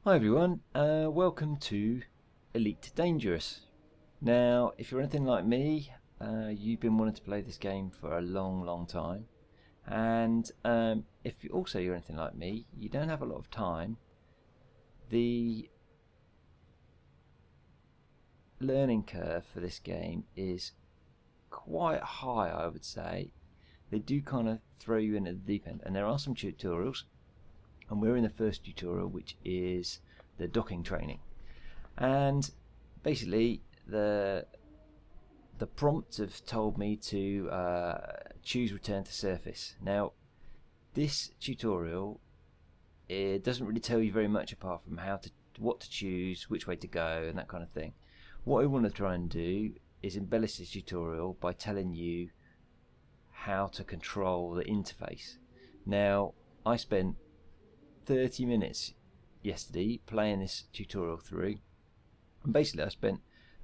Hi everyone, welcome to Elite Dangerous. Now, if you're anything like me, you've been wanting to play this game for a long time, and if you're anything like me, you don't have a lot of time. The learning curve for this game is quite high, I would say. They do kind of throw you in at the deep end, and there are some tutorials. And we're in the first tutorial, which is the docking training. And basically, the prompts have told me to choose return to surface. Now, this tutorial, it doesn't really tell you very much apart from what to choose, which way to go, and that kind of thing. What I want to try and do is embellish this tutorial by telling you how to control the interface. Now, I spent 30 minutes yesterday playing this tutorial through, and basically I spent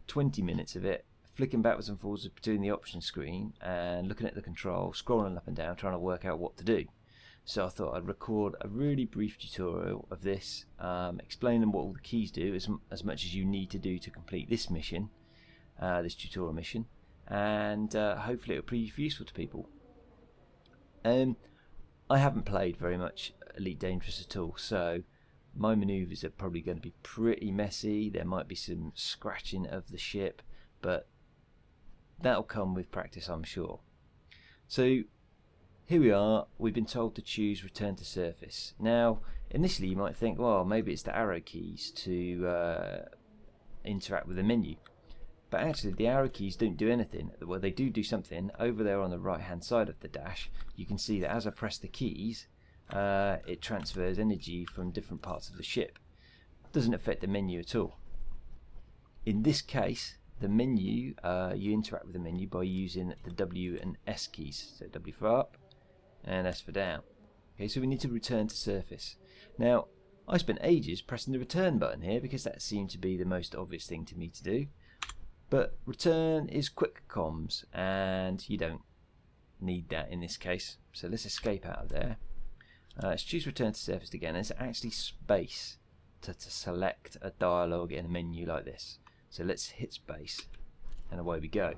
20 minutes of it flicking backwards and forwards between the option screen and looking at the control, scrolling up and down, trying to work out what to do. So I thought I'd record a really brief tutorial of this, explaining what all the keys do, as much as you need to do to complete this mission, this tutorial mission, and hopefully it'll prove useful to people. I haven't played very much Elite Dangerous at all, so my manoeuvres are probably going to be pretty messy. There might be some scratching of the ship, but that'll come with practice, I'm sure. So here we are. We've been told to choose return to surface. Now, initially you might think, well, maybe it's the arrow keys to interact with the menu. But actually the arrow keys don't do anything. Well, they do something. Over there on the right hand side of the dash, you can see that as I press the keys, it transfers energy from different parts of the ship. Doesn't affect the menu at all. In this case, the menu, you interact with the menu by using the W and S keys. So W for up and S for down. Okay, so we need to return to surface. Now, I spent ages pressing the return button here because that seemed to be the most obvious thing to me to do. But return is quick comms, and you don't need that in this case. So let's escape out of there. Let's choose return to surface again. There's actually space to select a dialogue in a menu like this. So let's hit space, and away we go.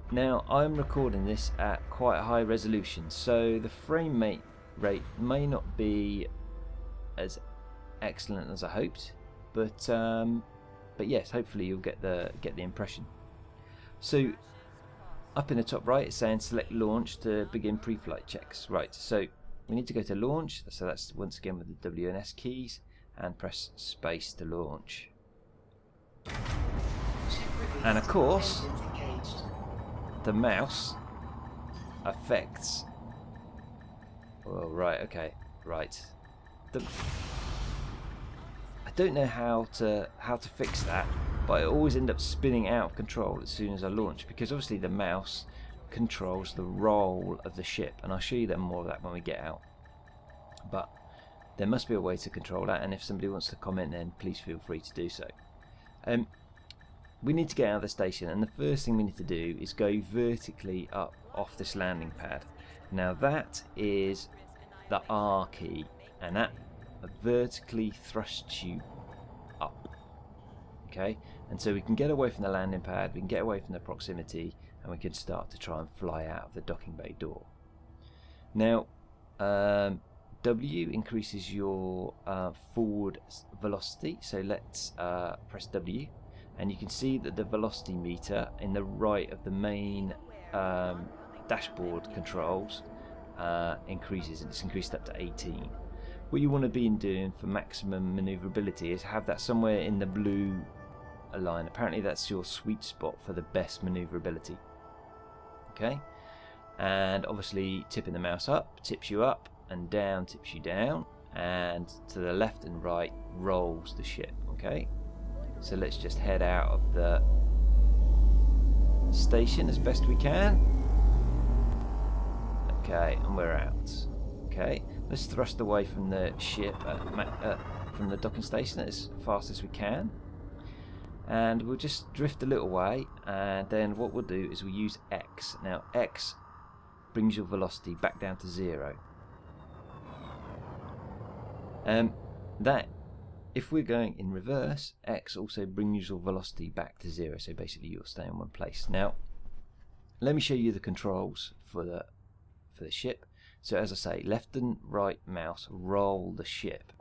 Now, I'm recording this at quite a high resolution, so the frame rate may not be as excellent as I hoped, but yes, hopefully you'll get the impression. So up in the top right, it's saying select launch to begin pre-flight checks. Right, so we need to go to launch, so that's once again with the W and S keys, and press space to launch. And of course, the mouse affects. Oh, right, okay, right. I don't know how to fix that, but I always end up spinning out of control as soon as I launch, because obviously the mouse controls the roll of the ship, and I'll show you more of that when we get out. But there must be a way to control that, and if somebody wants to comment, then please feel free to do so. We need to get out of the station, and the first thing we need to do is go vertically up off this landing pad. Now that is the R key, and that vertically thrusts you up. Okay, and so we can get away from the landing pad, we can get away from the proximity, and we can start to try and fly out of the docking bay door. Now, W increases your forward velocity, so let's press W. And you can see that the velocity meter in the right of the main dashboard controls increases, and it's increased up to 18. What you want to be doing for maximum maneuverability is have that somewhere in the blue line. Apparently that's your sweet spot for the best maneuverability. Okay, and obviously tipping the mouse up tips you up, and down tips you down, and to the left and right rolls the ship. Okay, so let's just head out of the station as best we can. Okay, and we're out. Okay, let's thrust away from the ship, from the docking station as fast as we can. and we'll just drift a little way, and then what we'll do is we'll use X. Now X brings your velocity back down to 0. That, if we're going in reverse, X also brings your velocity back to 0, so basically you'll stay in one place. Now let me show you the controls for the ship. So as I say, left and right mouse roll the ship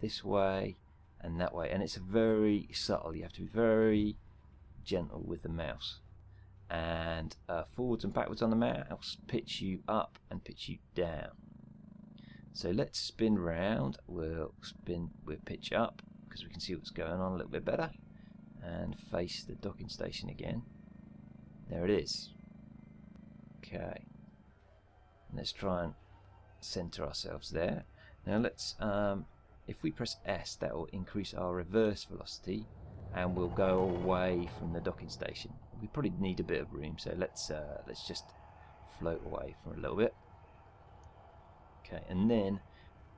this way and that way, and it's very subtle. You have to be very gentle with the mouse, and forwards and backwards on the mouse pitch you up and pitch you down. So let's spin round. We'll pitch up because we can see what's going on a little bit better, and face the docking station again. There it is. Okay, let's try and center ourselves there. Now let's if we press S, that will increase our reverse velocity and we'll go away from the docking station. We probably need a bit of room, so let's just float away for a little bit. Okay, and then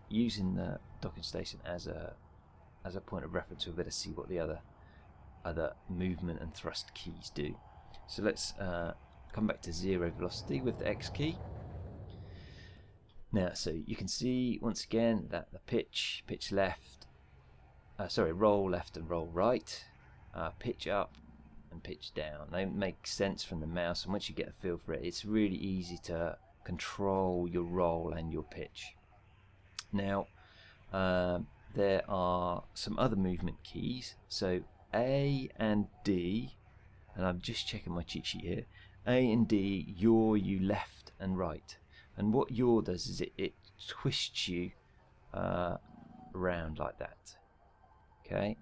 using the docking station as a point of reference, we'll better see what the other movement and thrust keys do. So let's come back to 0 velocity with the X key. Now, so you can see once again that the pitch left, roll left and roll right, pitch up and pitch down. They make sense from the mouse, and once you get a feel for it, it's really easy to control your roll and your pitch. Now, there are some other movement keys. So A and D, and I'm just checking my cheat sheet here. A and D yaw you left and right. And what yaw does is it twists you around like that. Okay.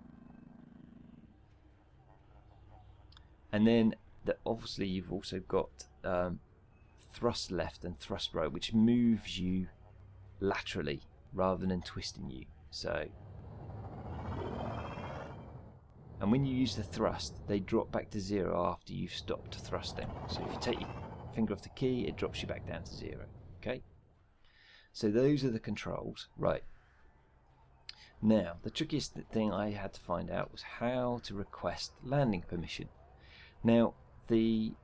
And then obviously you've also got thrust left and thrust right, which moves you laterally rather than twisting you. So, and when you use the thrust, they drop back to 0 after you've stopped thrusting. So if you take your finger off the key, it drops you back down to 0. Okay, so those are the controls. Right, now the trickiest thing I had to find out was how to request landing permission. Now the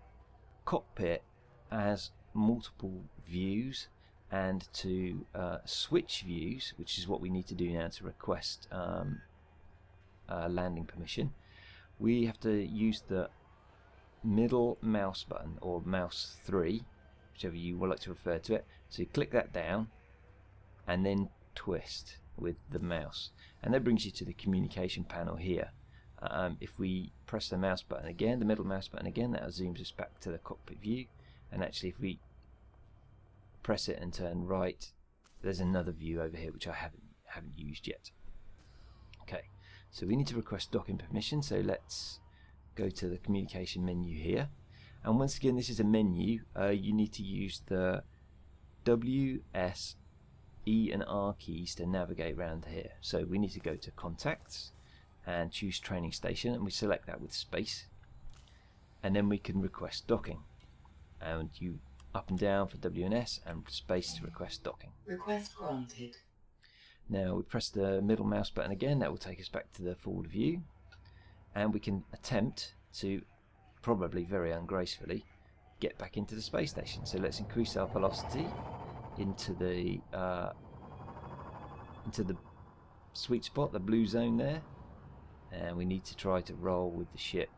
cockpit has multiple views, and to switch views, which is what we need to do now to request landing permission, we have to use the middle mouse button, or mouse 3, whichever you would like to refer to it. So you click that down and then twist with the mouse, and that brings you to the communication panel here. If we press the mouse button again, the middle mouse button again, that zooms us back to the cockpit view, and actually if we press it and turn right, there's another view over here which I haven't used yet. Okay, so we need to request docking permission, so let's go to the communication menu here, and once again this is a menu. You need to use the W, S, E and R keys to navigate around here. So we need to go to contacts and choose training station, and we select that with space, and then we can request docking, and you up and down for W and S and space to request docking. Request granted. Now we press the middle mouse button again, that will take us back to the forward view, and we can attempt to, probably very ungracefully, get back into the space station. So let's increase our velocity into the sweet spot, the blue zone there, and we need to try to roll with the ship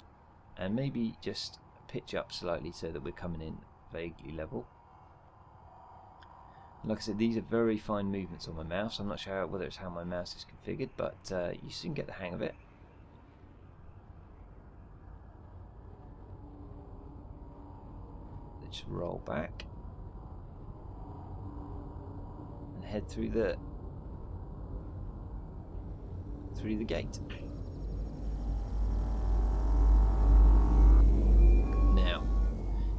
and maybe just pitch up slightly so that we're coming in vaguely level. Like I said, these are very fine movements on my mouse. I'm not sure whether it's how my mouse is configured, but you soon get the hang of it. Let's roll back and head through the gate.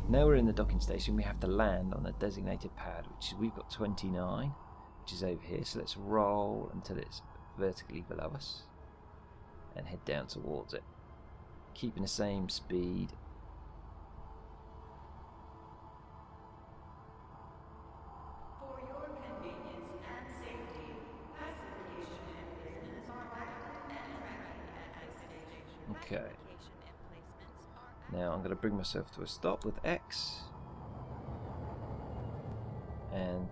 Now we're in the docking station. We have to land on a designated pad, which we've got 29, which is over here. So let's roll until it's vertically below us and head down towards it, keeping the same speed. For your convenience and safety, pacification and business are active and tracking at this station. Okay. Now I'm going to bring myself to a stop with X, and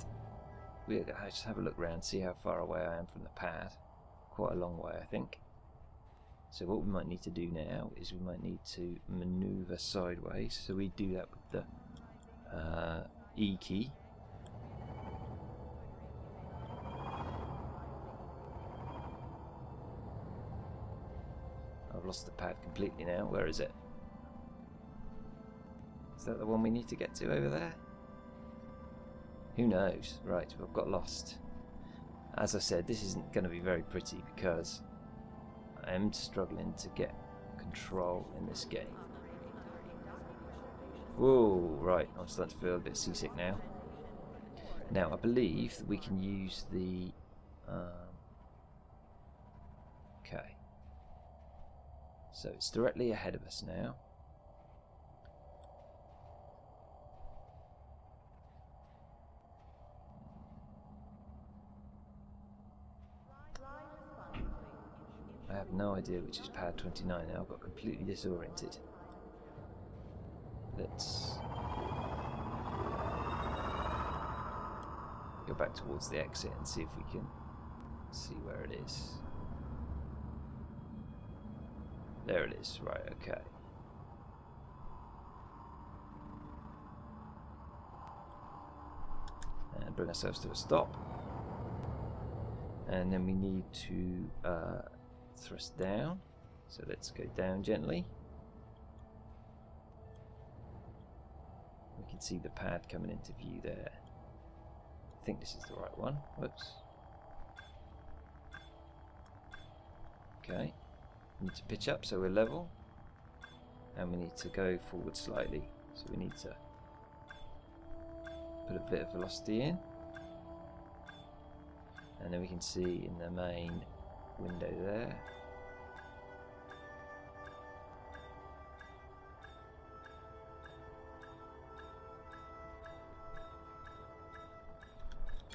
we're going to just have a look around, see how far away I am from the pad. Quite a long way, I think. So what we might need to do now is we might need to maneuver sideways. So we do that with the E key. I've lost the pad completely now. Where is it? Is that the one we need to get to over there? Who knows? Right, I've got lost. As I said, this isn't going to be very pretty because I am struggling to get control in this game. Whoa, right, I'm starting to feel a bit seasick now. Now, I believe that we can use the... okay. So it's directly ahead of us now. I have no idea which is pad 29 now. I've got completely disoriented. Let's go back towards the exit and see if we can see where it is. There it is. Right, okay. And bring ourselves to a stop. And then we need to thrust down, so let's go down gently. We can see the pad coming into view there. I think this is the right one. Whoops. Okay, we need to pitch up so we're level, and we need to go forward slightly, so we need to put a bit of velocity in, and then we can see in the main window there.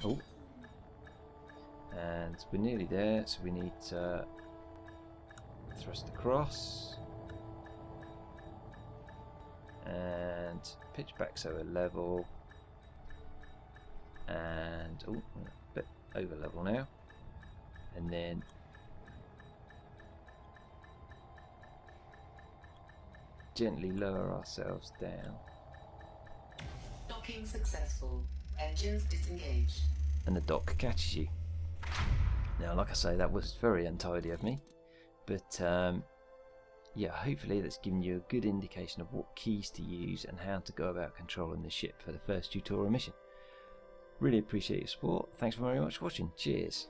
Oh, and we're nearly there, so we need to thrust across and pitch back so we're level, and oh, a bit over level now, and then gently lower ourselves down. Docking successful. Engines disengaged. And the dock catches you. Now, like I say, that was very untidy of me, but yeah, hopefully that's given you a good indication of what keys to use and how to go about controlling the ship for the first tutorial mission. Really appreciate your support. Thanks very much for watching. Cheers.